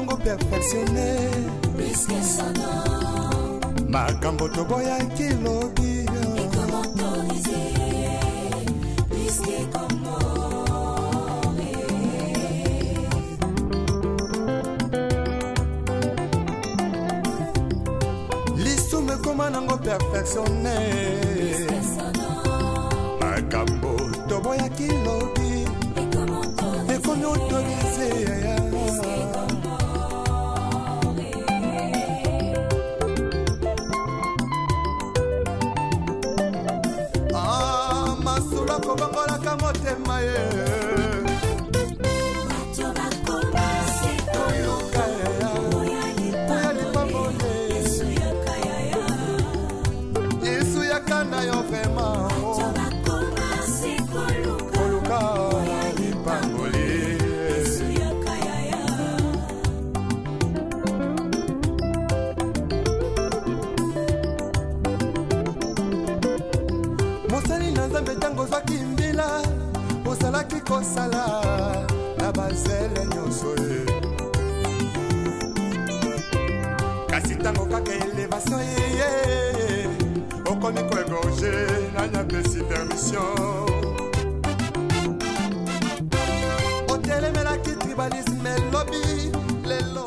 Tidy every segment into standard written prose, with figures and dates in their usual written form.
nango perfectionné. Plus que son nom. Makambo toboya kilobi. Et comment autoriser? Plus que comment. L'issou me comment nango perfectionné. Plus que son nom. Makambo toboya kilobi. Et comment autoriser? Et comment autoriser? Plus que sala na bazele nyonso kasi tango kaka elevation okomi koegorge nanya pesi permission otelemelaki tribalisme lobi lelo.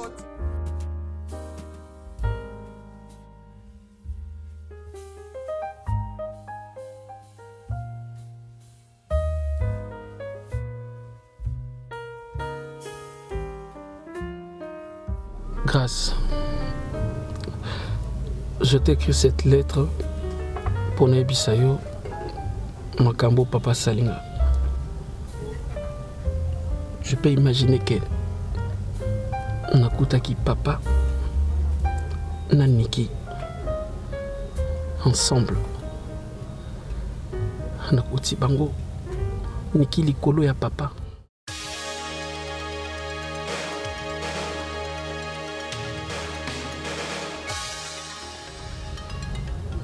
Grâce, je t'ai écrit cette lettre pour Nebisayo, Makambo Papa Salinga. Je peux imaginer que Nakutaki Papa, Naniki, ensemble, Nakuti Bango, Niki Likolo ya Papa.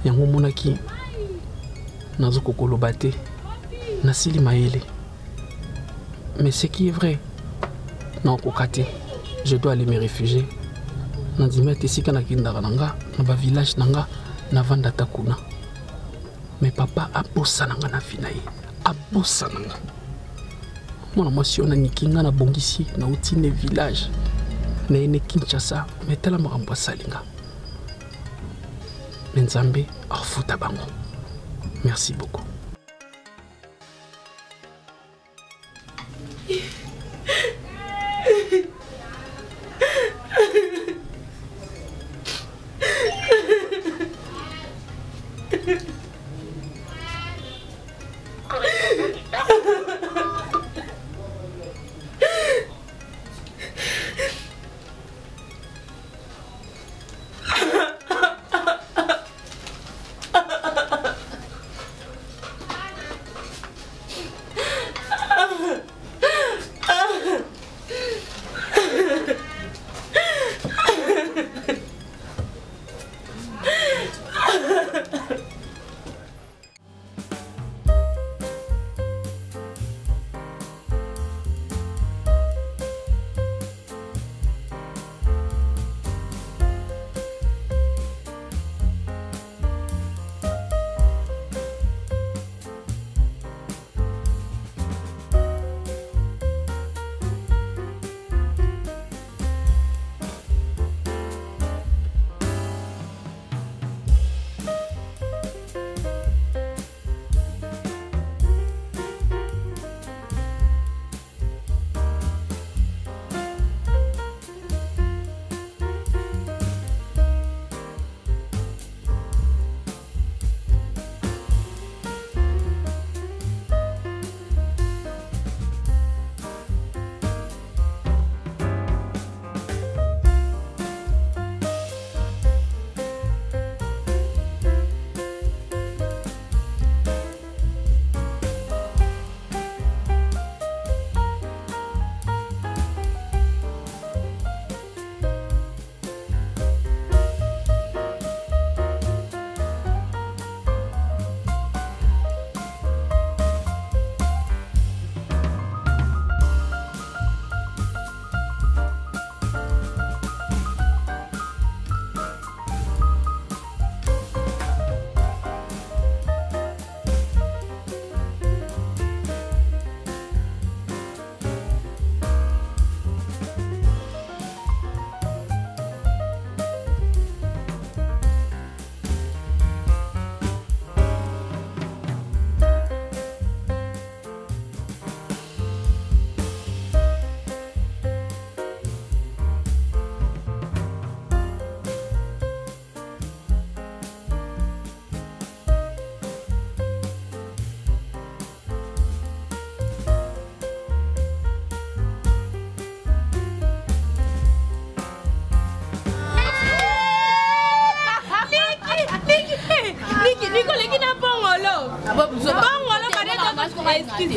Yango monaki nazo kokoloba te nasili mayele. Mais ce qui est vrai na okokate je dois aller me réfugier nandima tesika na kindaka nanga na ba village nanga na vanda takuna. Mais papa abosa nanga na finaye abosa nanga mona mwasi ona nikinga na bongisi na utine village na ene Kinshasa metala makambo salinga. Nzambe afuta bango. Merci beaucoup.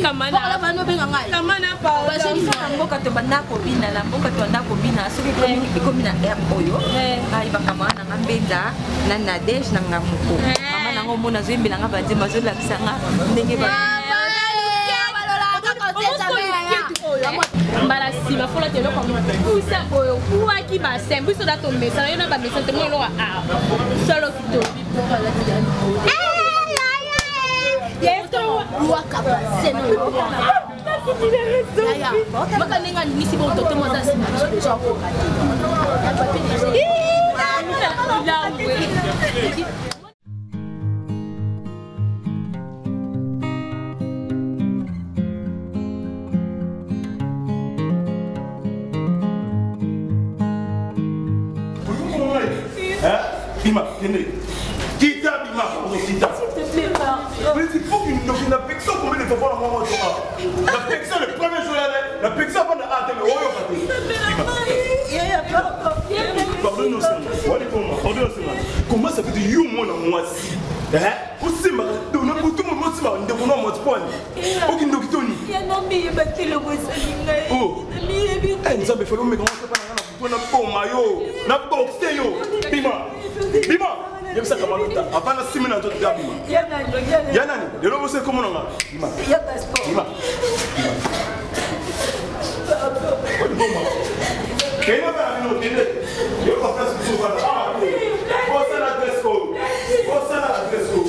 Kamana. Kamana pa. Mboka to bandako bina na mboka to bandako bina soki komi na air oyo ai bakamana na mbenza na Nadège na ngamuko mama nango mona zoembela nga badi mazolakisa nga ndenge ba mbala sima fola te loko kusa boyo kuaki ba sembu so dato mesa yo na ba mesa te mo lo a solo kito yeto waka seno ya maka ninga nisi bo toto mo za sima so ko kati Bima, quitte Bima, quitte. Mais il faut qu'une affection comme les enfants à moi. L'affection, le premier jour, l'affection avant de hâter le royaume. Pardonne-nous, pardonne-nous. Comment ça fait de you, moi, moi, si? Aussi, ma donne pour tout le monde, c'est ma ndekona moi point. Aucun doctoni. ya no mi batile le bosalinga. Oh. Mi ça me fait me commencer par na poma yo, na boxe yo. Bima. Bima. Yem ça comment tout avant la semaine de Bima. Ya nani? Le lobo c'est comment on a? Bima. ya passeport. Bima. Quem vai para no tende? Eu vou fazer isso para lá. Você na Tesco. Você na Tesco.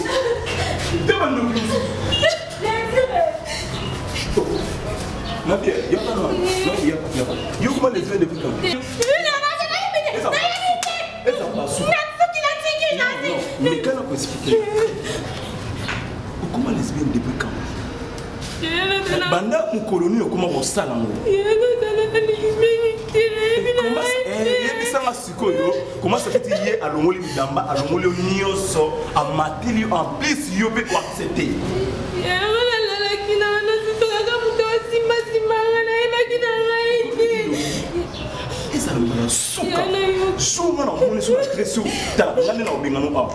Dema no bicho. Na bien, il y a pas non. Non, il y a pas. You comment les fait depuis quand? Mais quand on peut expliquer? Comment lesbienne depuis quand? Banda mon colonie comment on sale en comment ça fait hier à l'ongoli midamba à l'ongoli nyoso à matili en plus yo peut accepter eza na suka suma na moni sur la pression tala ngane na obengano awa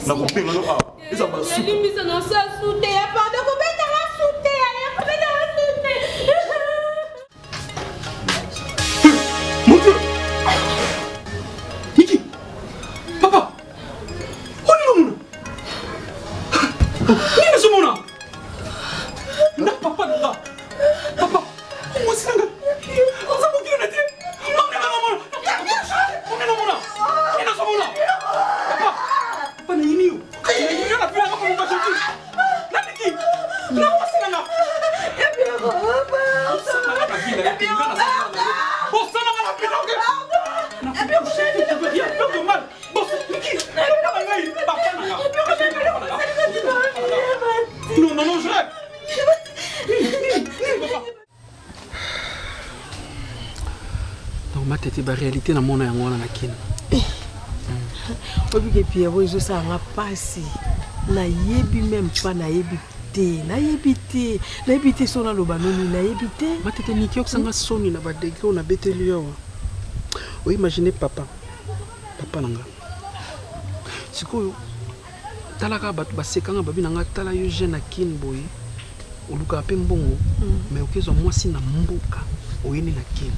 na kobengano awa eza ba suka limisa na sa sute ya pa de kobeta la sute ya kobeta la sute mon Dieu Kiki papa on est où ni so mona na papa nga papa moi c'est nga on s'en moque na te non, non, non, je rêve. Donc ma tête est la réalité dans mon yango na kin. Obi ke pia bo zo sa nga pasi. Na yebi même pas na yebi te. Na yebi te sona lo banoni na yebi te. Ma tête ni ki oksanga soni na ba degré on a beteli yo. O imaginez papa. Papa nanga. Sikoyo talaka batu basekanga babi nanga tala yo jeune kin boy. Oluka pe mbongo. Mais okezo mwasi na mboka. Oyeni na kin.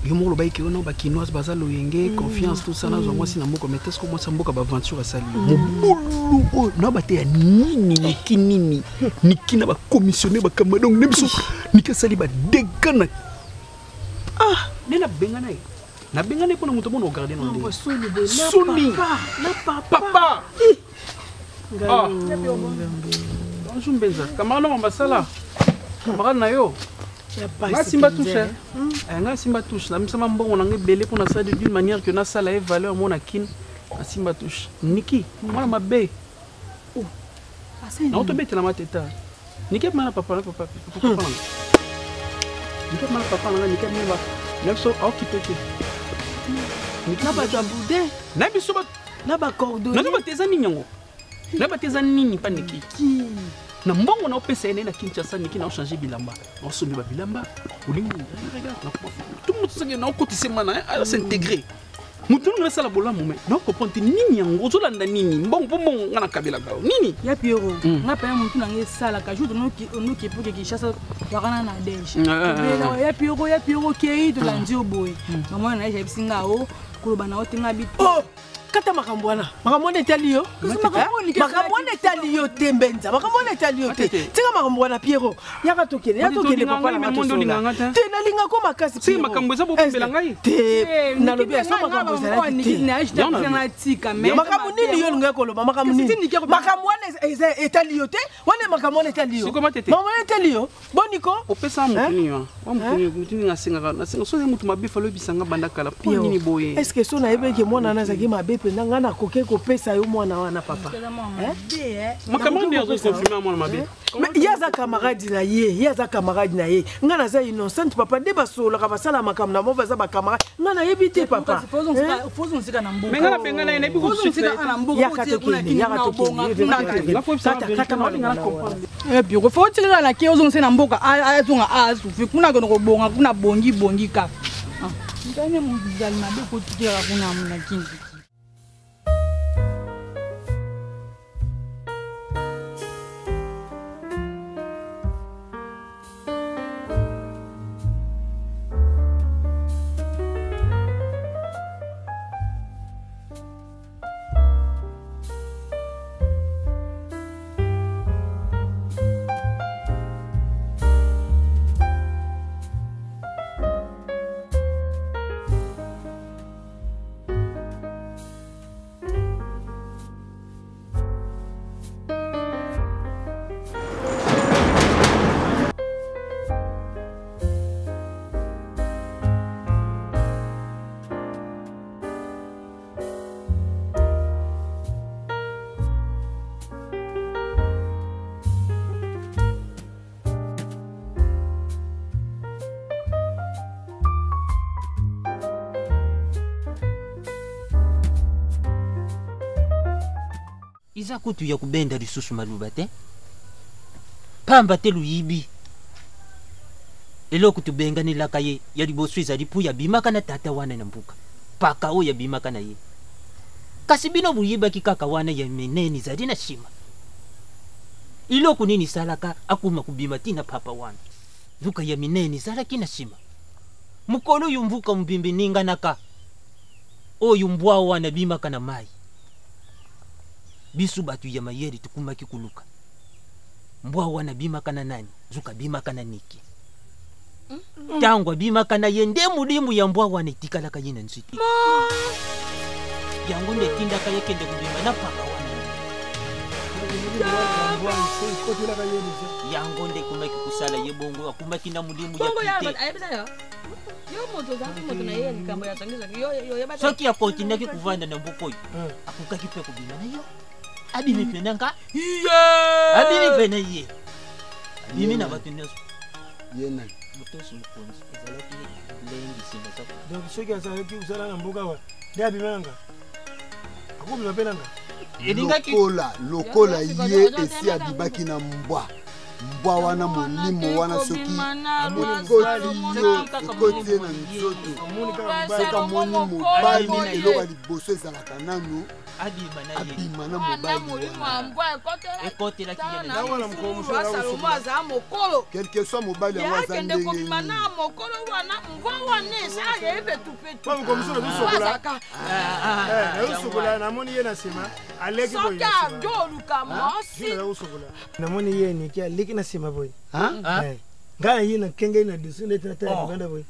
Yo molo baiki ono ba kinoise bazalo yenge confiance tout ça na zo mwasi na mboka mais est-ce que moi sa mboka ba aventure sali. Mobulu na ba te nini nikinini. Nikina ba commissionner ba kamada donc nemso. Nikasali ba degana. Ah, nena bengana yi. Na bengana ko na muto bono garder non de. Soni. Na Papa. Ah. Bonjour Benza. Camarade na mbasala. Camarade na yo. Nga simba touche. Nga simba touche. Na misama mbongo na ngebele pour na ça d'une manière que na sala e valeur mon akin. Na simba touche. Niki, mwana mabe. Oh. Na otobete na mateta. Niki mana papa na papa. Niki mana papa na niki meba. Nexo occupé. Niki na ba jambude. Na biso ba na ba cordonnier. Na ba tezani nyango. Na ba tezani nini pa niki. Na mbongo na opesa ene na Kinshasa niki na changer bilamba. On se met ba bilamba. Olingi regarde na tout le monde se na okotise mana à s'intégrer. mutu nga sala bola mume na comprendre nini yango zo landa nini mbongo ngana kabela kao nini ya Pierrot nga pa mutu na ngesala ka jour no ki pour que chasse wakana na denche ya Pierrot kei to landi oboy mama na jebisinga o kuloba na otenga bito kata makambwana etali yo makambwana etali yo te mbenza makambwana etali yo te tinga makambwana Pierrot yaka tokende papa na matosola te nalinga ko makasi si makambo eza bokombela ngai te nalobi so makambo ezala te makambo nini yo linga koloba makambo nini makambwana etali yo te wana makambwana etali yo makambwana etali yo boniko opesa mutuni yo mutuni ngasenga so mutu mabefa lo bisanga banda kala po nini boye est-ce que so na yebeke mwana nazaki mabefa nga na koke kopesa yo mwana wana papa makamande yazo confirmer mwana mabe yaza camarade na ye nga naza innocent papa de basola ka basala makambo na mo baza ba camarade nga na yebite papa fozo nsika na mbuka menga na penga na ebi ko nsika na mbuka Pierrot faut tirer la ki ozo nsena mbuka azonga azufi kuna kono kobonga kuna bongi ka ndane muzali na be ko tikera kuna muna kinzi. Iza kutu ya kubenda lisusu maluba te pamba te luyibi eloko tubenga ni laka ye ya liboso ezali pu ya bimaka na tata wana na mbuka paka o ya bimaka na ye kasi bino buyibaki kaka wana ya meneni zali na shima iloko nini salaka akuma kubima tina papa wana luka ya mineni zalaki na shima mukolo yumvuka mbimbi ninga naka o yumbwa wana bimaka na mai bisu batu ya mayeri tukumaki kuluka mbwa wana bima kana nani zuka bima kana niki tangwa bima kana yende mulimu ya mbwa wana itikala kayina nsiti yangu nde tinda kaya kende kubima na paka wana yangu nde kumaki kusala yebongo akumaki na mulimu ya kiti soki ya kontinaki kuvanda na mbuko akukaki pe kubima na yo abimi penanga abimi penaye abimi na batunyaso yena mutosu mukonzi ezalaki lengi simba sako donc soki azalaki usala na mboka wa nde abimenanga akubima penanga lokola ye esi abibaki na mbwa wana molimo wana soki ekoti ye na nzoto soki amoni mobali eloko ya liboso ezalaka nano abima na mobali quelque soit mobali yango aza ndenge namoni ye na nsima aleki namoni ye niki aleki na nsima boye ngai na ye na kenge na desu ndeti na tala libanda boye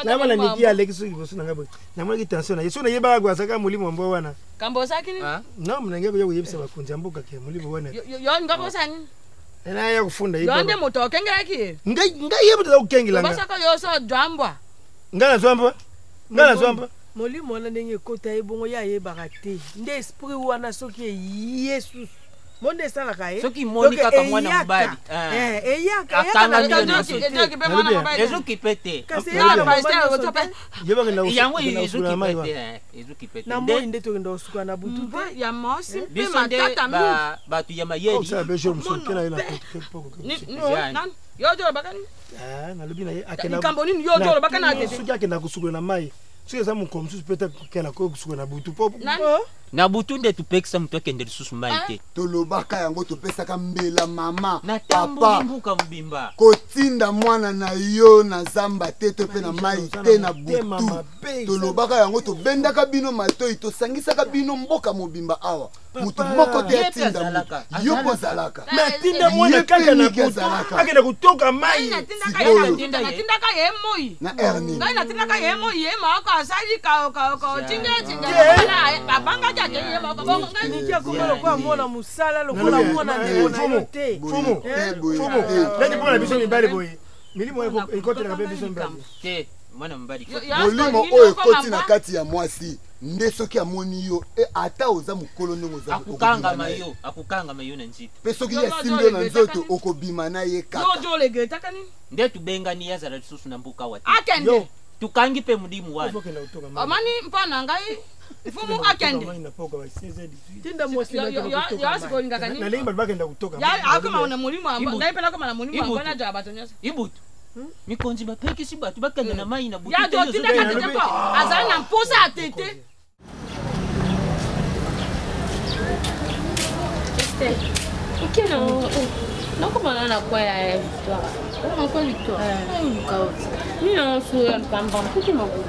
nabana niki aleki soki liboso na ngai boye namonaki tension na ye so nayebaka gwasaka molimo mbwa wana no mnange koya koyebisa bakonzi ya mboka ke molimo wana naya kufunda ngai ye muteza kukengela ngai na zwamba molimo wana ndenge ekota ye bongo ye ayebaka te nde esprit wana soki eyesusu monde esalaka ye soki moni kaka mwana mobali ezokipe te na moi nde tokenda kosuka na butu te biso nde bato ya mayeri nalobi na ye soki akenda kosukola na mai soki eza mokolo mosusu peut-être kokela kosuka na butu po na butu nde tupekisa moto akende lisusu mai te tolobaka yango topesaka mbela mama papa mbuka mobimba kotinda mwana na yo na zamba te to mpe na mai te na butu tolobaka yango tobendaka bino matoi tosangisaka bino mboka mobimba awa mutu moko te atinda yo kozalaka natinda mwana kaka na butu akenda kotoka mai natindaka ye moi na erni ngai natindaka ye moi ye moko asali tingatinga babanga jake ye moko bongo ngai nikia komona kwa mwana musala lokola mwana ndeko na yo te fumu neti mpona biso mibali boye milimo ekotelaka mpe biso mibali te mwana mobali molimo oyo ekoti na kati ya mwasi nde soki amoni yo ata oza mokolo ndenge oza akukangama yo na nzito mpe soki yasimbi yo na nzoto okobima na ye kaka nde tubengani yazala lisusu na mbuka wa te akende tukangi mpe mulimu wana amani mpona ngai fumu akende tinda mwasi yaasikolingaka nini nalingi bato bakenda kutoka akoma na mulimu ngai mpe nakoma na mulimu yango naja bato nyonso ibutu mikonzi bapekisi bato bakende na mai na butu totindaka tete mpo azali na mposa ya tete nakomana na kwa ya victoire nakwa victoire nina soya lukamba mpuki makulu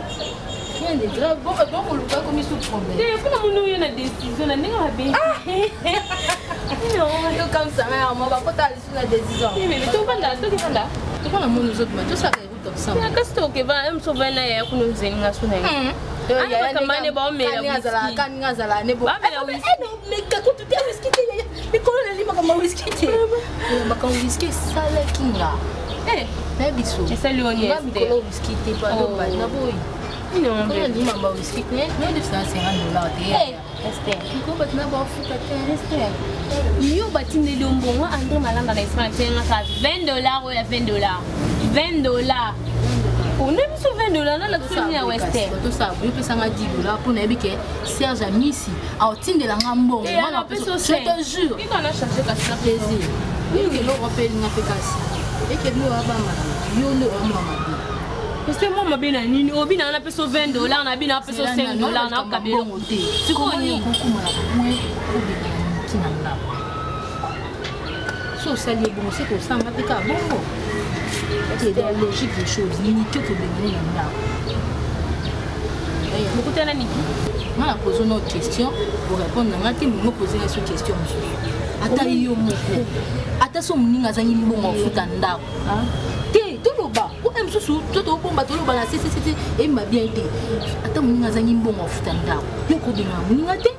bokoluka komi sous problème kuna mundu oyo na décision na ndenge mabe yokamsanga yango bakota lisu na décision tokivanda tokona moni ozobima tosaka ekuta kosamba kasi tokeva msovana ya kuna ozeninga so na ye kamane baomelakaninga azala nemekakutu te wiski te mikolo nalimaka ma wiski te baka wiski esalekinga nayebi so mikolo wiski te na boyi nalimamba wiski te nayedefisana $50 yo batindeli ombongo andre malanga na esima atengaka $20 oyo ya $20 on a mis $20 dans la cuisine à Western. Tout ça, vous pouvez s'en $10 pour ne que Serge a mis ici. À Otine de la Rambo. Je te jure. Il en a cherché qu'à se plaisir. Il est là, on fait une application. Et que nous avons yo ne maman. Parce que moi ma bien ni obi na pe so $20 na bi na pe so $5 na kabelo. C'est quoi ni kokuma la point qui n'a pas. So ça lié bon c'est que ça m'a péka bongo. C'est la logique des choses. Niquer que de mener là. Beaucoup de Niki. Moi, je pose une autre question pour répondre à ma poser une question. Ata yo moko. Ata so mninga zanyi mbongo futa ndako. Te toloba. O emsusu toto bomba toloba na cc et m'a bien été. Ata mninga zanyi mbongo futa ndako. Yo ko binga mninga te.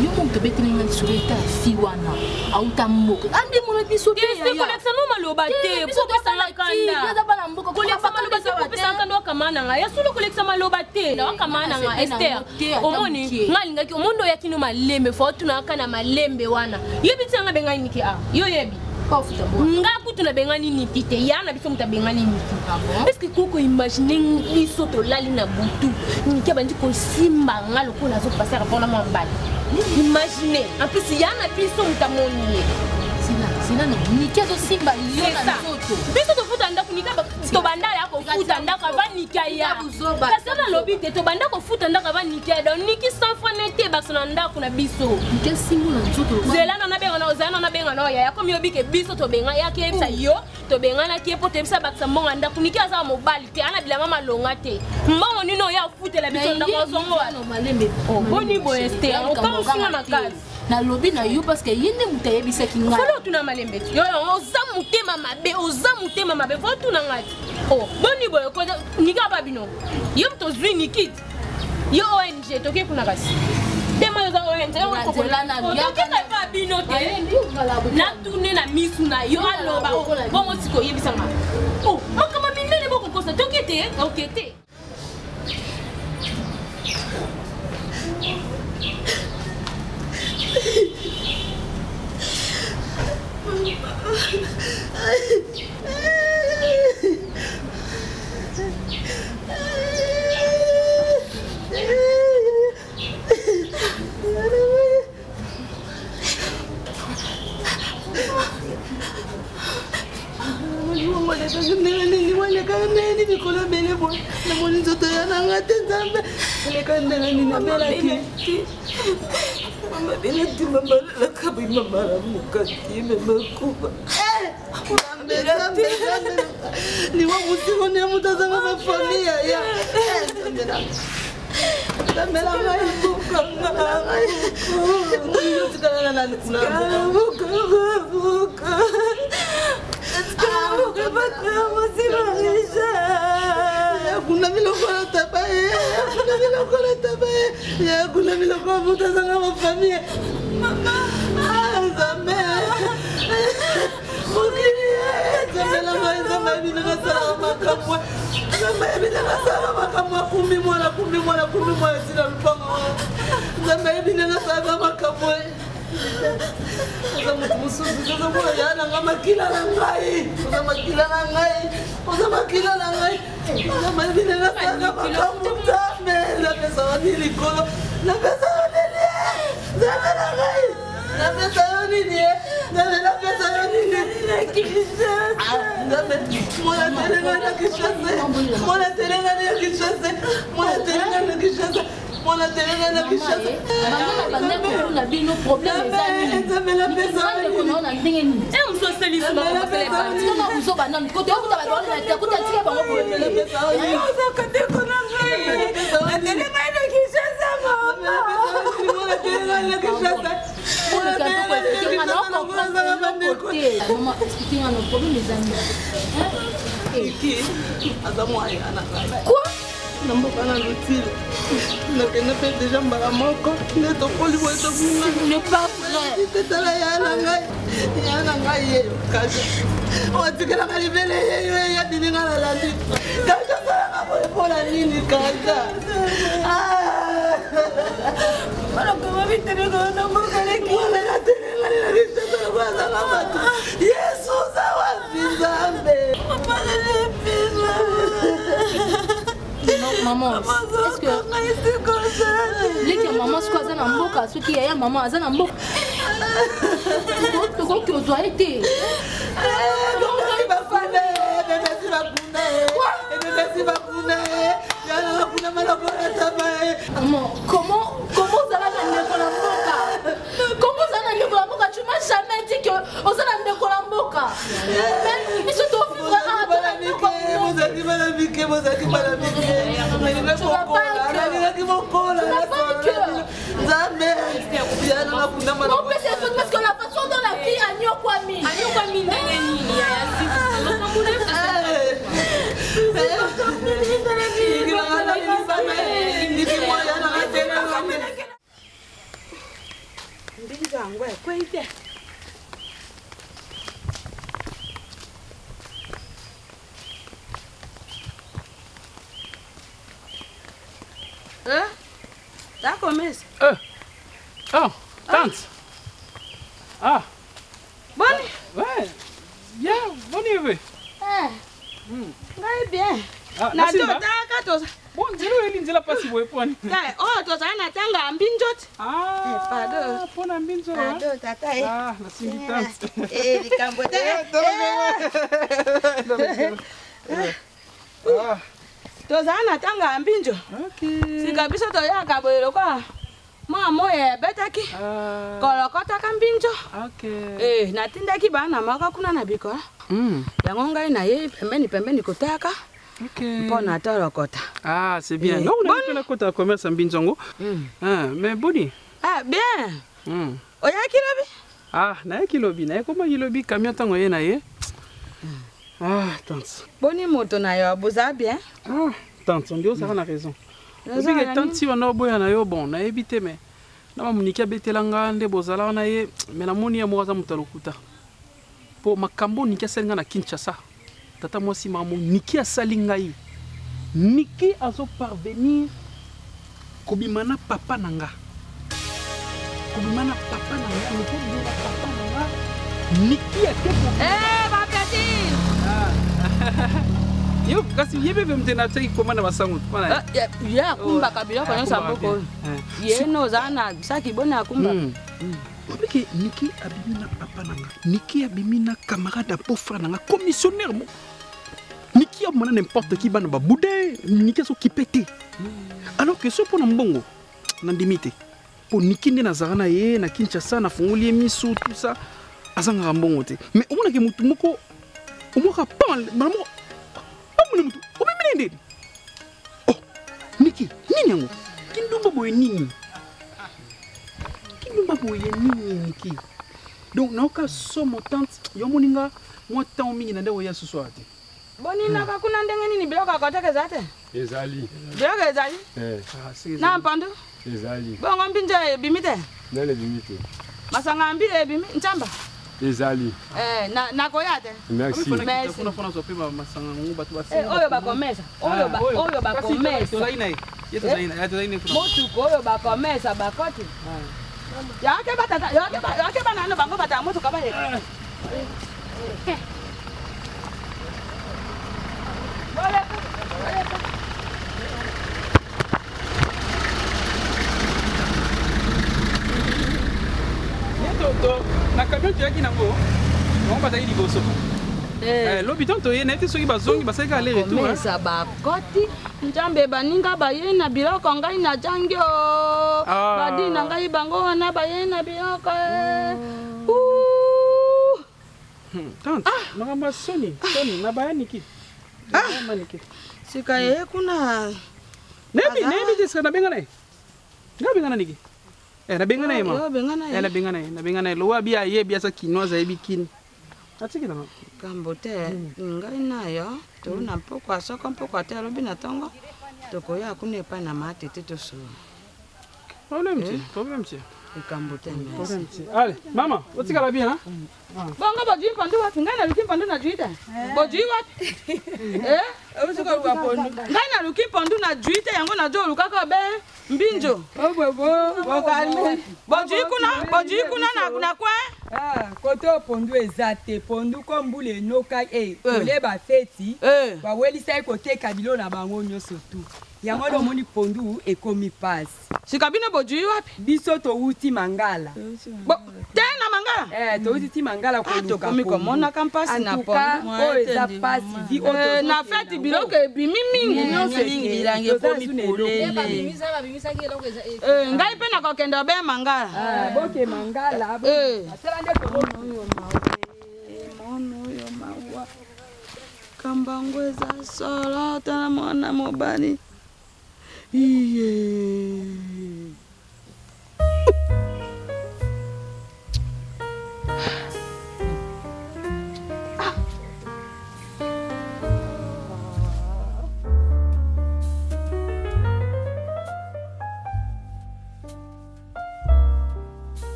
Yo mon te bettre nga sureta fiwana auta mboka ande mon biso te ya collection no maloba te pour ça la kanda ya bana mboka collection maloba te pour ça kanda kamana nga ya solo collection maloba te na kamana nga Esther omoni ngalinga ki omondo ya kino malembe fo tuna kana malembe wana yebi tsanga benga niki yo yebi ngaku tuna benga nini tite yana biso mutabenga nini est-ce que koko imaginer biso to lali na butu niki bandi ko simba ngalo ko lazo passer rapport na mambali imaginez en plus yana biso mutamoni sina no niki azo simba yo na soto biso to futa ndako nika to banda ya ko futa ndako avanika ya kasana lobi te to banda ko futa ndako avanika donc niki sans fonete basona ndako na biso niki simu na nzoto zelana na benga na ozana na benga no ya comme yobi ke biso to benga ya ke sa yo to benga na ke poto bisa baksa mbonga ndako niki aza mobali te ana bila mama longa te mbongo nino ya futela biso ndako zongo no malembe boni bo este o comme singa na kazi na lobi na yo parce que yende mutayebisa kinga folo tuna malembe yo oza mutema mabe fo tuna ngati oh boni boyo ko nika babino yo mto zwi nikit yo ONG toke kuna kasi dema yo za ONG yo ko lana ya ka babino te na tourner na misu na yo aloba bongo siko yebisa nga oh makama minene boko kosa toke te okete naleki likolo ebele boye namoni nzoto ya nanga te nzambe eleka ndenge nini nabelaki mama benati mamalelaka bimamala mokati memakuba liwa mosingo nde moto azanga bafamille ya Damela ngai bukanga tikala na buka kuna milokolo tabaye kuna milokolo tabaye ya kuna milokolo moto azanga bafamille mama nzambe mokili nzambela ngai nzambe ebinanga salaka makambo nzambe ebinanga salaka makambo akumbi mwana tina lupango nzambe ebinanga salaka makambo oza moto mosusu tozomona ya nanga makila na ngai oza makila na ngai nzambe ebinanga salaka makambo nzambe napesaka ni likolo napesaka nini nzambe na ngai napesaka nini napesaka nini nzambe mwana telenga na Kinshasa mwana telenga na Kinshasa mwana telenga na Kinshasa mwana telenga na Kinshasa mama na bino problème ezali nzambe napesaka nini na ndenge nini msoselisi mama kama uzoba nani kote okuta ba na te kuta tika bango problème oza kate kona ngai telenga na Kinshasa mama mwana telenga na Kinshasa Maman, expliquez-moi nos problèmes, les amis. Quoi? Non, pas dans l'outil. On a fait déjà Mbaramoko. On est au pôle de ce n'est pas vrai. C'était là, il y a un gars. On a dit que la calibelle, il y a des lignes à la lande. Kaja, ça va pour la ligne, Kaja. Alors, comment vite les gars, on a manqué les qui? On a la télé, on a la liste de la base à la batte. Yesus, ça va, Bizambe. On va les maman, est-ce que les maman ce qu'on a dans mboka, ce qui est maman a dans mboka. Tu crois que tu as été? Comment ça va dans la mboka? Comment ça dans la mboka? Tu m'as jamais dit que on s'en a dans la mboka. Mais ils sont au vivre parce que la façon dont la fille a Nyokwami Ça commence. Oh, tante. Ah. Bonne. Ouais. Bien, bonne nuit. Bien. Na to bon, dis-le, la passe pour point. Oh, toi ça na tanga mbinjot. Ah. Pardon. Pour na mbinjot. Pardon, tata. Ah, la singitante. Likambote. Ah. Toi ça na tanga mbinjo. Okay. Sikabiso to ya kabelo kwa. Mama ye betaki. Kolokota kambinjo. Okay. Natindaki bana maka kuna na biko. Yango ngai na ye pembeni kotaka. Okay. Mpona tolokota. Ah, c'est bien. Non, on a fait la côte à commerce en Binzongo. Mais Boni. Ah, bien. Oya kilobi. Ah, na kilobi. Na comment kilobi camion tango ye na ye. Ah, tante. Boni moto na yo boza bien. Ah, tante, on dit ça a raison. Obi que tante si on a boya na yo bon, na ebité mais na mamuniki betelanga nde bozala na ye, mais na moni ya moza mutalokuta. Po makambo niki asenga na Kinshasa. Tata moi si mamu niki asali ngai. Niki azo parvenir kobimana papa nanga. Kobimana papa nanga, niki bimana papa nanga. Niki akepo. Ma petite. Yo kasi yebe bemtena teki komana basangu. Ya kumba kabila kwa nyosa mboko. Ye no zana saki bona kumba. Obiki Niki abimina papa nanga. Niki abimina camarade beau-frère nanga commissionnaire mo. Niki a mana n'importe qui bana ba boudé, Niki so qui pété. Alors que ce pour Nambongo, Nandimité. Pour Niki ne Nazarana ye, na Kinshasa, na Fongoli misu tout ça, azanga Mbongo te. Mais au moins que mutu moko, au moins pas maman, pas mutu, au même nende. Oh, Niki, nini yango? Kindumba boye nini? Kindumba boye nini Niki? Donc na oka so motante, yo moninga, moi tant mingi nande oya ce soir te. Boni na kakuna ndenge nini biloko akoteke zate? Ezali. Biloko ezali? Na mpandu? Ezali. Bongo mpinja ebimite? Nele bimite. Masanga mbili ebimi nchamba? Ezali. Na koyate? Merci. Merci. Oyo bakomesa. Oyo bakomesa. Motuko oyo bakomesa bakoti. Yake batata, yake banano bango bata motuka ba he. Na camion tu yaki nango on va tailler liboso l'hôpital to ye na ete soki bazongi baseka aller retour komesa bakoti njambe baninga baye na biloko ngai na jangio badi na ngai bango wana baye na biloko tante nanga soni na bayaniki maniki sika ye kuna nebi tesa na bengana ngabi ngana niki na bengana ema na bengana lo wabi aye biasa kinoza ebikin atiki na kambote ngai nayo to na poko asoko poko ate lobi na tongo toko ya kunepa na matete to so problème kambote allez mama otika la bien bongo boji pandu wapi ngai na luki pandu na juita boji wapi obisiko kwa pondu ngai na luki pandu na juita yango na jo lukaka be mbinjo bokalme boji kuna na kwa koto pondu ezate pondu kombule noka ole ba feti ba welisa koteka bilo na bango nyoso tu yango lo moni pondu ekomi pass sikabino boji wapi biso to uti mangala tena mangala to uti mangala ko to komi komona kampasi na pondu o eza pass vi na feti biloko ebimi mingi nyonso bilangi ekomi polele ngai pe na kokenda be mangala boke mangala asala nde ko mono yo mawa kambango eza solo tana mwana mobali iye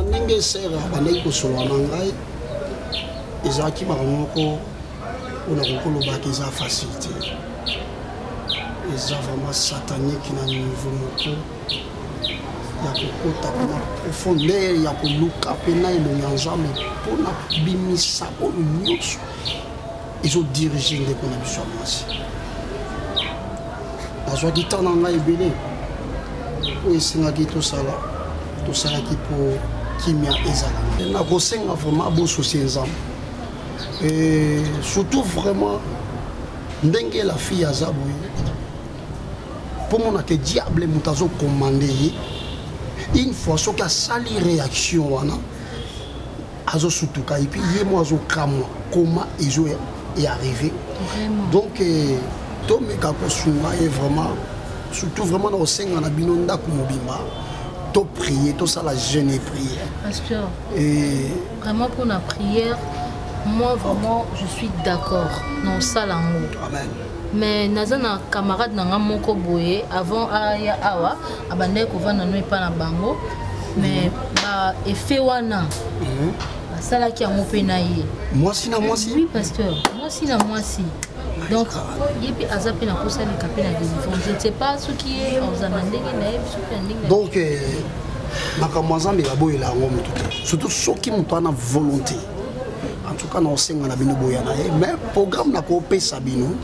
ndenge sera bandaki kosolola na ngai ezalaki makambo moko mpona kokolobaka eza facile te eza vraiment satanique na niveau moko ya kokota mpona profondeur ya koluka mpe na elongi ya nzambe mpona kobimisa oyo nyonso ezodirige ndeko na biso ya mwasi nazwaki ntan na ngai ebele oyo esengaki tosalaki mpo kimia ezala nakosenga vraiment abososie nzambe surtout vraiment ndenge la fille aza boye mpo monake diable moto azokomande ye une fois soki asali réaction wana azosutuka epuis ye mo azokamwa koma ezo earrive donc tomeka kosunga ye vraiment surtout vraiment na kosenga na bino ndako mobimba to prier, tout ça la jeûne et prière. Pasteur, vraiment pour la prière, moi vraiment je suis d'accord dans ça là. Amen. Mais nazana camarade nanga moko boye avant aya awa abandai ko vana no epa na bango mais ba effet wana basala ki yango pe na ye. Moi si na moi si. Oui pasteur, moi si na moi si. Donc yepi azape na kosa le kapé na délivrance. Je ne sais pas ce qui est en zamandenge na yebi ce pending. Donc makambo nzambe la boye la ngo mutu surtout soki mutu ana volonté. En tout cas na osenga na bino boya na ye mais programme na ko pesa bino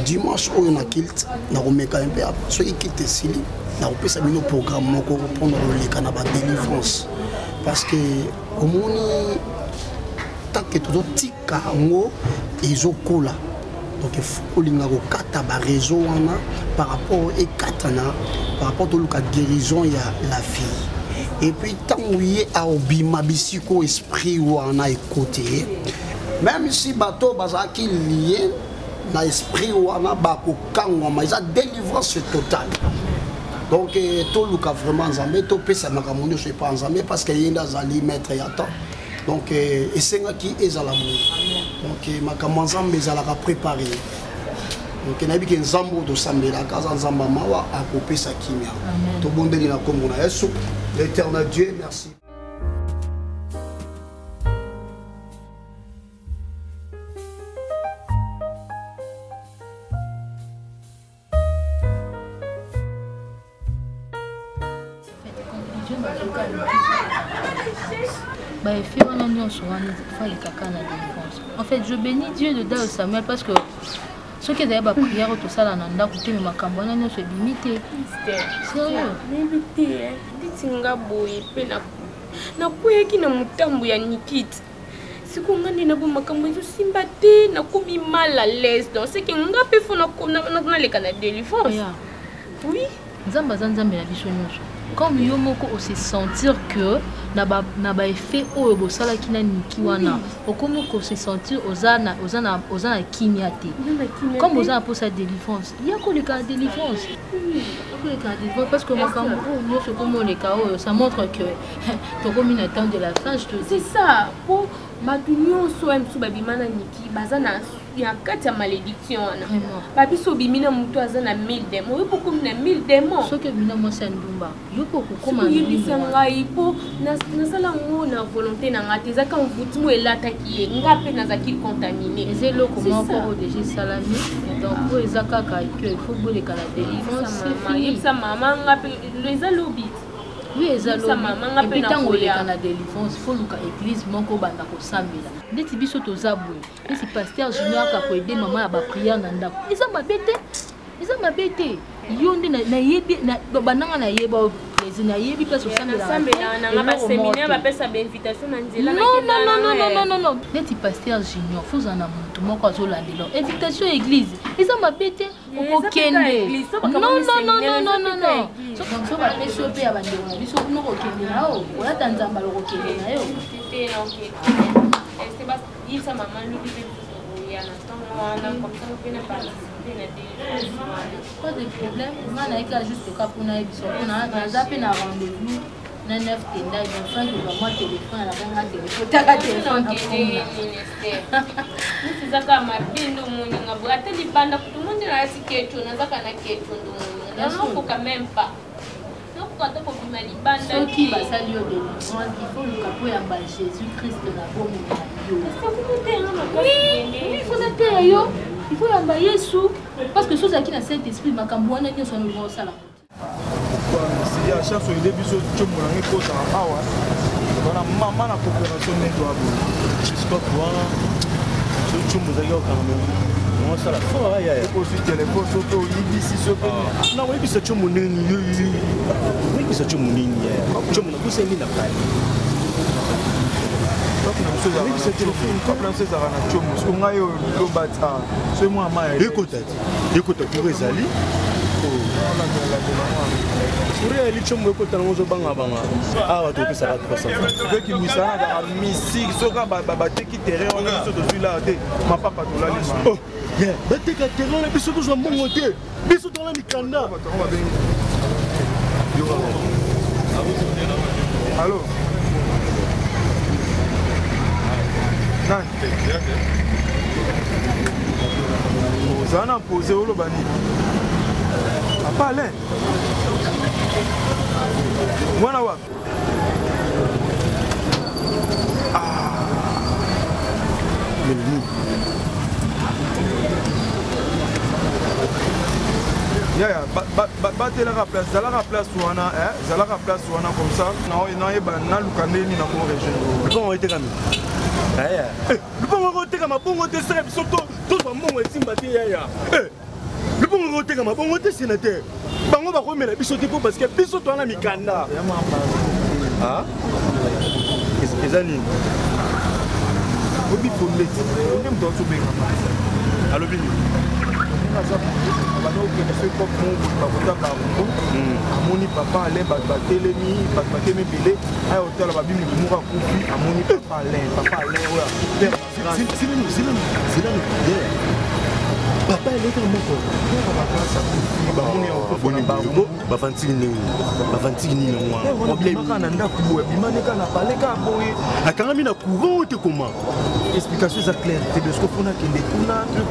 dimanche oyo na kilt na ko meka un peu soki kilt sili na ko pesa bino programme moko pour na leka na ba délivrance parce que omoni tanke tozotika yango ezokola donc il faut kolinga kokata bareseau wana par rapport ekatana par rapport toluka guérison ya la fille et puis ntango ye aobima bisiko esprit wana ekote même si bato bazalaki lié na esprit wana bakokangwama eza délivrance totale donc toluka vraiment nzambe topesa makambo nyonso epa nzambe parce que ye nde azali maître ya temps donc esengaki ezala boye donc makambo nzambe ezalaka préparé donc nayebi ke nzambe oyo tosambelaka aza nzambe mawa akopesa kimia tobondeli na kombo na yesu l'éternel Dieu merci. En fait, je bénis Dieu de Dao Samuel parce que ce qui est d'ailleurs prière, tout ça, là, on a écouté, mais ma campagne, on se limité. Sérieux? Limité, ditinga boy, pena. Na kuya ki na mutambu ya Nikit. Si qu'on a na bon makambo zo simbate, na komi mal à l'aise. Donc c'est que nga pe fona na le Canada délivrance. Oui. Nzamba nzamba la biso nyonso. Comme yo moko aussi sentir que na ba effet oyo bosala kina niki wana okomo ko se sentir ozana kimiate comme ozana pour sa délivrance il y a que le cas de délivrance parce que makambo nous ce comme les cas ça montre que to comme une attente de la fin je te dis c'est ça pour matunyo so em subabimana niki bazana ya kati ya malédiction wana babiso bimina mutu azana 1000 démons yo poko na 1000 démons so que bina mo sandumba yo poko koma yibisanga ipo nasala ngo na volonté na ngati zaka mvuti mo elata ki nga pe nazaki contaminé ezelo comment pour déjà salami donc pour ezaka ka il faut boler kala délivrance yibisa mama nga pe lezalobi oui ezalo et puis tango le kana délivrance faut luka église moko banda ko sambela ndeti biso tozabwe esi pasteur junior ka ko aider maman ya ba prière na ndako eza mabete yo nde na yebi na bananga na yeba les na yebi place au sambela na ba séminaire ba pesa ba invitation na nzela na non ndeti pasteur junior faut en amuntu moko azolandela invitation église eza mabete okokende non donc so ba peso pe ya bandeko biso kuno kokende nao olata nzamba lokokende na yo este bas yisa mama lubi pe ya na wana comme ça on peut ne pas pas de problème on a écrit juste cas pour na biso on a zappé na rendez-vous na 9 tenda ils ont fait que moi téléphone la bonne téléphone taka téléphone c'est ça comme bindo muninga bwate libanda tout le monde na tiketo na zaka na keto ndo non quand même pas ceux qui basali yo délivrance il faut le capo ya ba Jésus-Christ na bomo yo oui il faut nater yo il faut yamba Yesu parce que chose qui na Saint-Esprit makambo wana nyo sono bo sala si ya chaque fois il biso tchomo na ngiko ta awa bana mama na coopération neto abo jusqu'à quoi ce tchomo za yo quand même on ça la fois ya aussi téléphone soto ibisi soto na oui bisa tchomo nini oui bisa tchomo nini ya tchomo na kusa nini na kai écoute pour ezali réali tchomo ekota nango ozobanga awa topesaka 300 misana azaka misiki soka bateki terrain wana biso tozwi la te mapapa tolali bateka terrain wana biso tozwa mbongo te biso tola mikanda allo oza na pose oloba nini apale mwana wapi melini yaya batelaka place zalaka place wana zalaka place wana comme ça nayeba naluka ndeni na ko région lupango etekami lupango otekama bongo te sera biso tozwa mbongo esimba te yaya lupango otekama bongo te sénateur bango bakomela biso te po parce que biso towana mikanda eza nini obi fondeti onde moto azobenga alobi nini banokende soki pop mo bakota bango amoni papa alain bato batelemi bato bakemi ebele aya otala babimi moko akufi amoni papa alain oyo papa eleka moko bafantiki nini mwana na ndako boye bimaneka na baleka boye akangami na courant te koma explication eza claire te besko mpona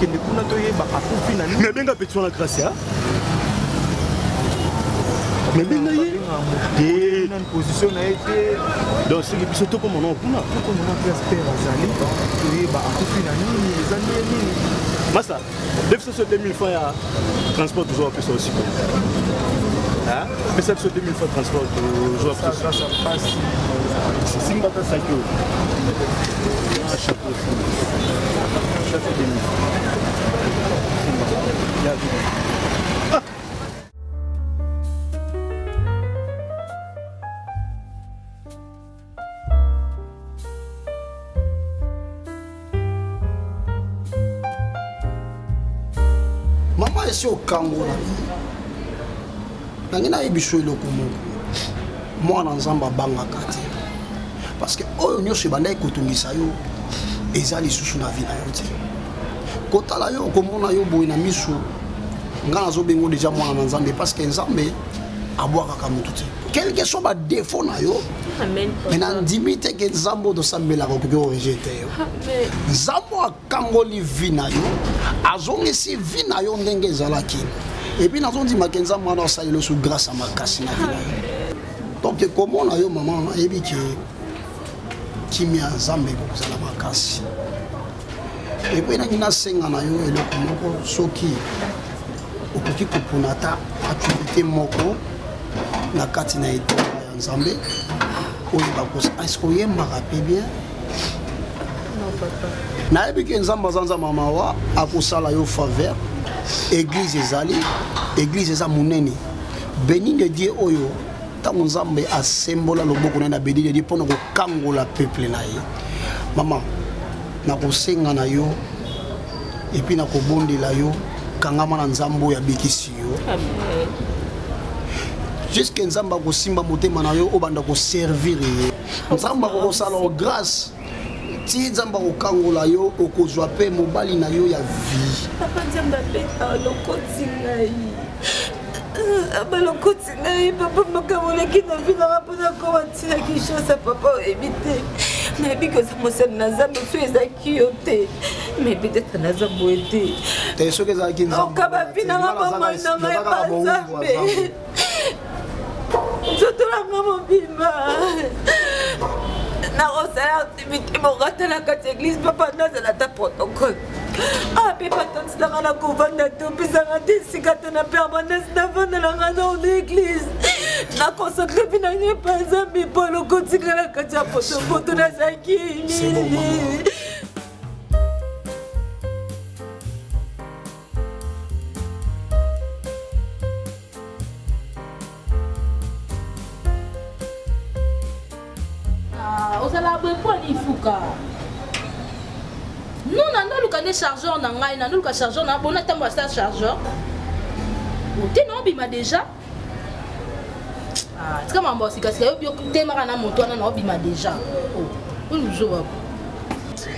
kende kuna toyeba akufi na nini nabenga petit wana grâce ya nabenga ye te position na ye te donc soki biso tokomona kuna asper azali toyeba akufi na nini eza nini masa defisa so 2000 fois ya transport toujours apesa aussi pesa biso 2000 fois transport toujours apesa simbata saki oyo chapeau chapeau 2000 mama esi okangola nangi nayebi so eloko moko mwana nzambe abangaka te parce que oyo nyonso ebandaki kotungisa yo eza lisusu na vi na yo te kotala yo okomona yo boye na miso nga nazobengo deja mwana na nzambe parce que nzambe abwakaka motu te quelque soit badefo na yo me nandimi te ke nzambe tosambelaka okoki orejete yo nzambe akangoli vi na yo azongisi vi na yo ndenge ezalaki epuis nazondimaka nzambe wana asaleli oso grâce ya makasi na vi na yo donc ekomona yo mama nayebi ke kimia ya nzambe ekozala makasi epuis nangi nasenga na yo eloko moko soki okoki kopona ata activité moko na kati na etoko ya nzambe oyo bakosa est-ce oyembaka mpe bien nayebi ke nzambe aza nzambe mawa akosala yo faveur église ezali église eza monene béni de dieu oyo ntango nzambe asembola loboko na ye na béni de dieu mpona kokangola peuple na ye mama nakosenga na yo epuis nakobondela yo kangama na nzambe oyo abikisi yo jusque nzambe akosimba motema na yo obanda koservir ye nzambe akokosala o grâce ti nzambe akokangola yo okozwa mpe mobali na yo ya vie papa nzambe apeta lokoti ngai balokoti ngai papa makamoleki na vi nanga mpona kowa ntina kinshasa papa oyebi te nayebi koza mosali na nzambe so ezalaki yo te mais peut-être naza boye te soki ezalaki okaba vi nanga bomoi na ngai pa nzambe nzotolanga mobimba nakosala activité mokata na kati église papa nazala ta protocole mpe patantisanga na kovanda te opesanga te esika te na permanence navandelanga na ona église nakoncentre mpi na ngai pa nzambe mpo lokotinga na kati ya potopoto nazalaki nini ozala boye mpo alifuka non nanoluka nde chargeur na ngai nanoluka chargeur na bona ntango asala chargeur te naobima déjà tika mambo ya sikasika yobi otemaka na moto wana naobima déjà oyo luzoba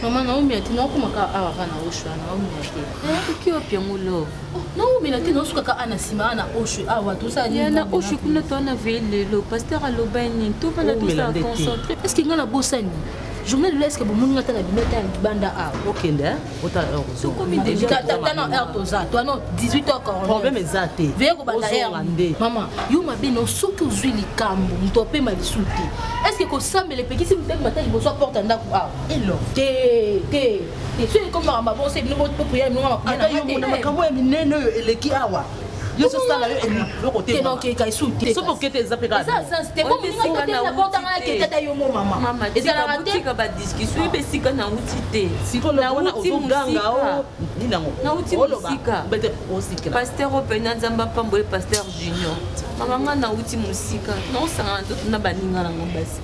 mama naomela te naokomaka awa kaka na oshwa naomela te oki opiangolo naomela te naosukaka ana nsima ana oshwe awa tosala oshwe kuna toana veye lelo paster aloba nini tovala tosala concentré est ce que ngai na bosani journée de l'est que bomoni ngata na bimeta ya libanda awa okende ota tana heure toza toano 18h40 problème eza te veye kobanda heure mama yo mabe no soki ozwi likambo moto apema lisu te est ce que kosambela epekisi moteki bata liboso aporta ndako awa elo te soki ekomaka mabonse bino bopriere binonga makambo ya minene oyo eleki awa yososala yo eloko te tenokeka esu te soki okete eza mpe kakaaportanga yo mo mama ezalaka te badiscussion ebe esika nauti te nauti mosika paster opena nzambe apamboye paster junior mama nga nauti mosika naosangana toto na baninga nango basi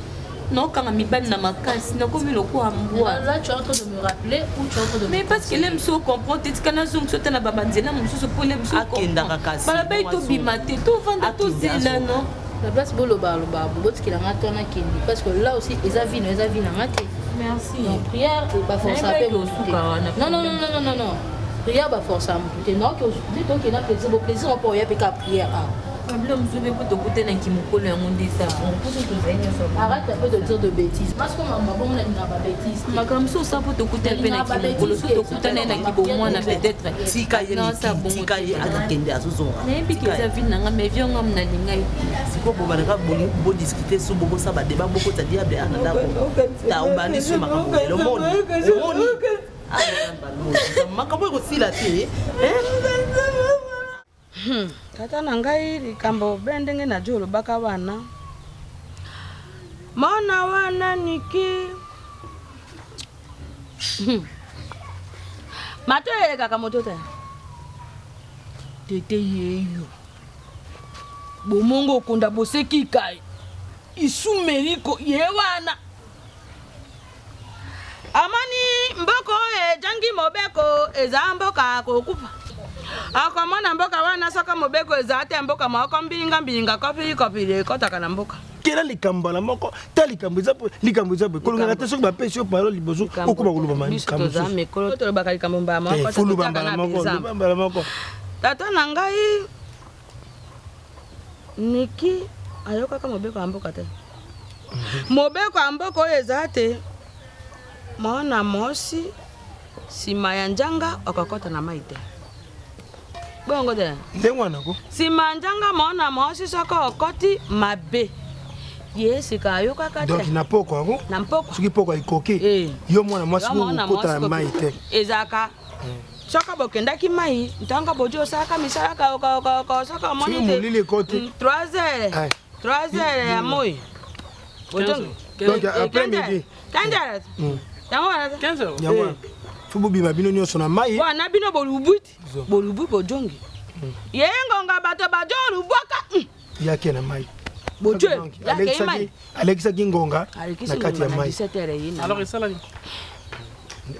Non, quand mi ban na makasi, na comme le quoi amboa. Là, tu es en train de me rappeler ou tu es en train de me... Mais parce que l'aime so comprendre, tu kana zong so tana babanzela, mon so pour l'aime so comprendre. Bala bay to bimate, to vanda to zela non. La place bolo ba bobot qui la ratona kindi parce que là aussi les avis na maté. Merci. Donc prière ba force à paix. Non. Prière ba force à m'écouter. Non que dit donc il a plaisir on peut y appeler prière. Problème je vais pas te goûter dans qui me colle on dit ça. Arrête un peu de dire de bêtises. Parce que maman bon on a pas bêtises. Ma comme ça ça pour te goûter un peu dans qui me colle, te goûter dans qui bon moi na peut-être. Si kaye si kaye akende azuzo. Mais puis que ça vient na mais vion ngam na lingai. Siko bobalaka bo discuter so bobo ça ba débat boko ta diable ananda ko. Ta ubani so makambo le monde. Makambo ko sila te. Tata na ngai likambo bendenge na jolo baka wana. Mona wana niki. Mate kaka moto te. Tete yeyo. Bomongo kunda boseki kai. Isumeriko yewana. Amani mboko jangi mobeko ezamboka kokupa. Akamona mboka wana saka mobeko ezate mboka mako mbinga kopili kotaka na mboka. Kela likambo la moko ta likambo zapo kolonga te soki ba pesi parole liboso okuba kuluba mani kambo. Za mekolo to baka likambo ba moko ta moko. Tata na ngai niki ayoka ka mobeko amboka te. Mobeko amboko ezate maona mosi sima ya njanga okakota na maite. Bongo de. Ndengwana ko. Sima njanga maona mosi soko okoti mabe. Yesi ka yoka kate. Donc na poko ako? Na poko. Soki poko ikoki. Yo mwana mwasi ko kota na maite. Ezaka. Soka bokenda ki mai, ntanga bojo saka misala ka saka moni. Si mulile koti. 3 heures. 3 heures ya moi. Bojongi. Donc après midi. Kanjara. Yangwana 15 heures. Yangwana. Fubu bima bino nyonso na mai. Wa na bino bolubuti. Bolubu bojongi. Yengo nga bato bajolu bwaka. Yake na mai. Bojo. Yake mai. Alexa Kingonga na kati ya mai. Alors isala ni.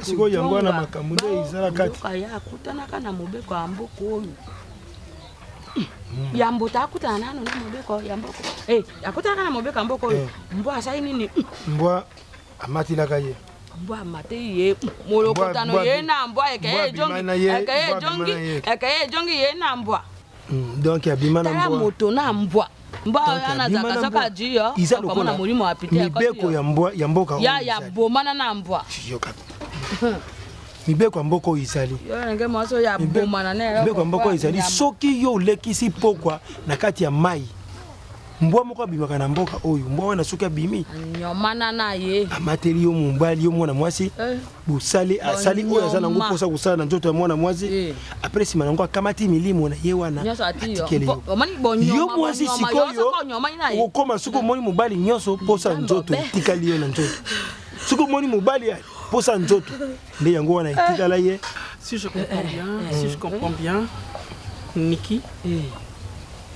Siko yango na makambo izala kati. Kaya kutana kana mobeko amboko oyo. Yambo takutana nano na mobeko yamboko. Akutana kana mobeko amboko oyo. Mbwa sai nini? Mbwa amati la kaye. Mbwa mate ye molokotano ye na mbwa ekaye jongi ye na mbwa. Donc abima na mbwa. Moto na mbwa. Mbwa yana zaka saka jiyo. Kama na mulimo apite mibeko ya mbwa ya mboka. Ya bomana na mbwa. Mibeko mboko izali. Yo ngeke mwaso ya bomana na. Mibeko mboko izali soki yo lekisi pokwa na kati ya mai. Mbwa moko abimaka na mboka oyo mbwa wana soki abimi nyomana na ye amateli yo mumbali yo mwana mwasi busali asali oyo azala ngo posa kusala na nzoto ya mwana mwasi après sima nango akamati milimo na ye wana yo mwasi sikoyo okoma suko moni mobali nyonso posa nzoto tikali yo na nzoto suko moni mobali posa nzoto nde yango wana itikala ye. Si je comprends bien Niki,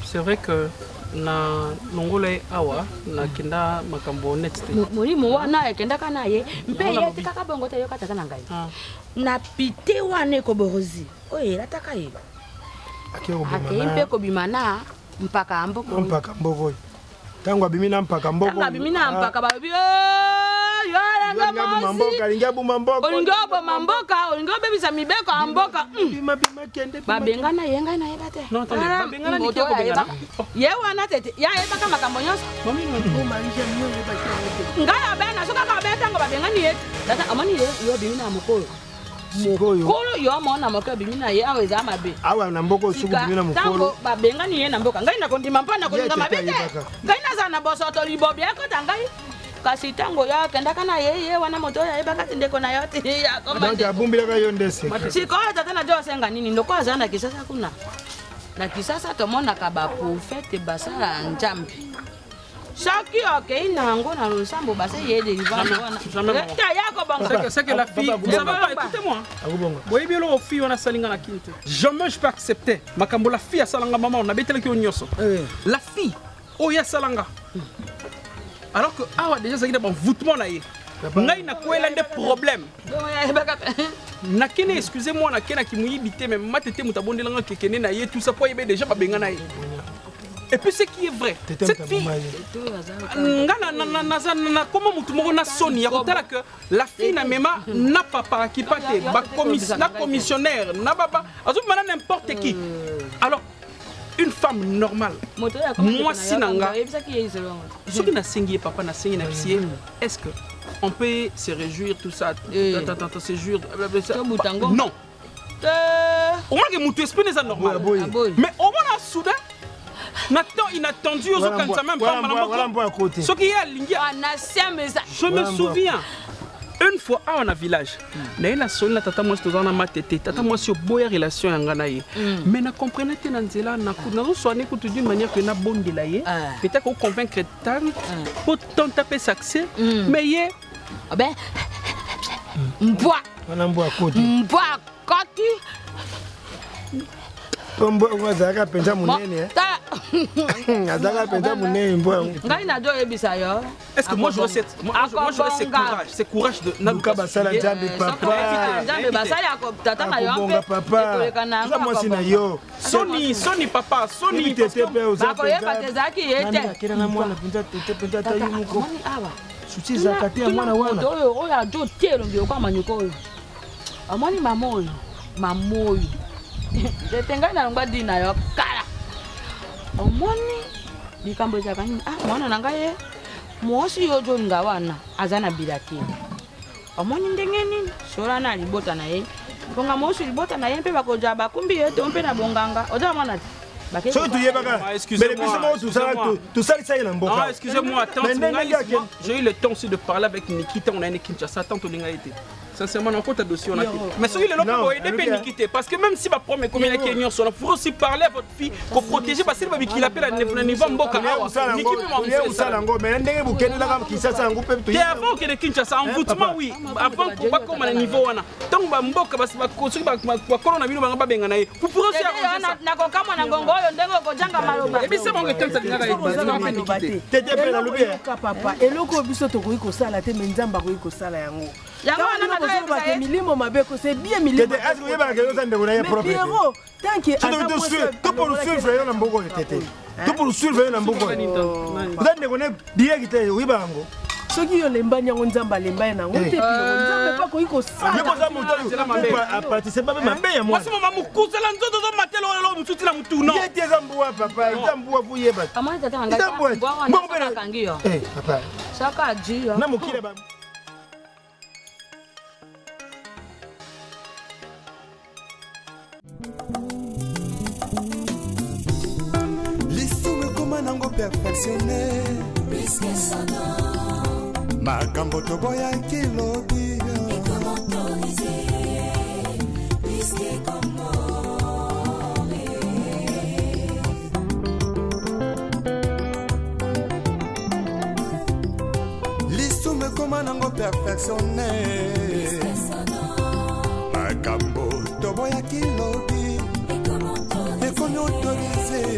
c'est vrai que na nongole awa na kenda makambo next muri wana kenda kana ye mpe ye tikaka bongo te yoka taka ngai na pite wane ko borozi oye lataka ye akempe ko bimana mpaka mboko tango abimina mpaka mboko babi Olingabu mamboka, olingabu bebisa mibeko amboka. Babengana yenga na yebate. Non, attendez, babengana ni kia babengana. Yewana tete, ya yebaka makambo nyonso. Mami no marija myo yebaki. Ngaya bena soka ka beta ngo babengani ye. Data amani ye yo bimina mukolo. Sikoyo. Kolo yo mona moko bimina ye awe za mabe. Awa na mboko suku bimina mukolo. Tango babengani ye na mboka. Ngai na kondima mpana kolinga mabete. Ngai na za na bosoto libobi eko tangai. Kasi tango ya kenda kana ye wana moto ya eba kati ndeko na yote ya komba. Donc abumbila ka yondese. Siko tata na jo senga nini ndoko azana kisasa kuna. Na kisasa tomona ka ba prophète basala njambi. Chaki okay nango na lusambo base ye délivrer wana. Ta yako bango. C'est que la fille, vous savez pas, écoutez-moi. Boy bien lo fille wana salinga na kinte. Jamais je peux accepter. Makambo la fille salanga maman on a betela ki onyoso. La fille oya salanga. alors que awa déjà ça bon voûtement na ye ngai na kwela des problèmes nakene excusez-moi nakena ki muyibité mais matete mutabondelanga kekene na ye tout ça pour yebe déjà babenga na ye. Et puis ce qui est vrai, cette fille, comment mutumoko na soni ya kotala que la fille na mema na papa qui pate na commissionnaire na baba azu mana n'importe qui. Alors une femme normale, moi si nanga, ce qui n'a sengi papa na sengi na pisier, est-ce que on peut se réjouir tout ça, se réjouir, non. Au moins que mutu esprit n'est normal, mais au moins soudain. Inattendu aux autres même pas ce qui est je me souviens une fois à un village na soni na tata moi tozana matete tata moi sur boya relation yanga na ye mais na comprenait te na nzela na zo soigner ko d'une manière que na bondela ye peut-être ko convaincre tant pour tenter pe succès mais ye ben mbwa koti Tombo wazaka penza munene azaka penza munene mbwa ngai na do ebisa yo. Est-ce que moi j'aurais ce courage de naluka basala jambe papa jambe basala ko tata na yo pe moi sina yo soni papa soni tete pe oza ko yeba tezaki yete kira na mwana penza tete penza ta yumuko suti zakati ya mwana wana oyo ajo tielo ndio kwa manyuko oyo amani mamoyo Detenga na ngwa dina yo kala. Omoni bikambo ezaka nini? Mwana nanga ye. Mwosi yo jo ngawana azana bilaki. Omoni ndenge nini? Sora na libota na ye. Bonga mwosi libota na ye mpe bakoja bakumbi yeto mpe na bonganga. Oza mwana so tu yebaka excusez-moi tout ça ça na mboka. Excusez-moi, attends, j'ai eu le temps aussi de parler avec Nikita, on a une Kinshasa tant on a été. Sincèrement, on compte dossier on a. Mais ce qui est là pour aider Nikita parce que même si ma première commune qui est sur, il faut aussi parler à votre fille pour protéger parce que qu'il appelle à niveau mboka. Mais ndenge bukene la kam Kinshasa ngo pe to. Avant que le Kinshasa envoûtement oui, avant pour pas comme à niveau wana. Tant ba mboka basi ba kosi ba corona bino ba benga na ye. Pour aussi arranger ça. Na kokama na ngongo oyo ndenge kojanga maloba. Et puis c'est bon que tant ça ngaka tete pe na lubi papa eloko biso to ko ikosala te menzamba ko ikosala yango. Yango wana na milimo mabeko c'est bien milimo. Tete est-ce que yeba ke yoza ndeko na ye propre. Tant que tout pour suivre yo na mboko tete. Tout pour suivre yo na mboko. Vous ndeko ne direct yeba ngo. Soki yo lemba nyango nzamba lemba nango te pio nzamba pa ko ikosala. Ndeko za mutu a participer ba mabe ya moi. Moi mama mukuzela nzoto zo matelo lo mutsuti la mutu no. Yete za mbuwa papa, za mbuwa fu yeba. Kama tata ngaka mbuwa wana kangiyo. Papa. Saka jiyo. Na mukile ba. Nango perfectionné puisque sana makambo toboya kilobi et comment autoriser puisque comment l'issume comment nango perfectionné puisque sana makambo toboya kilobi et comment autoriser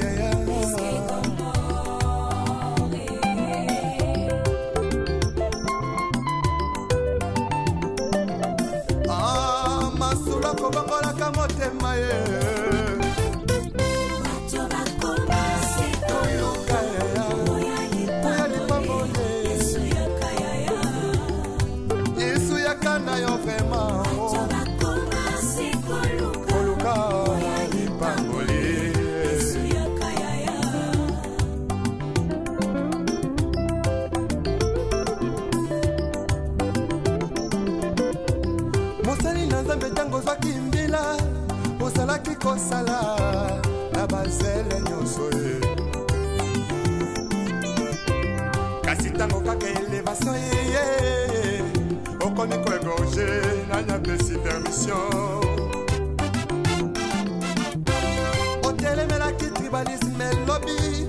kobangola motema ye Yesu yakana yo vraiment koluka lipangoli mosali na nzambe ntango ozwaki mbila ozalaki kosala na bazele nyonso ye kasi ntango kaka elevation yeye okomi koegorge nanyapesi permission otelemelaki tribalisme elobi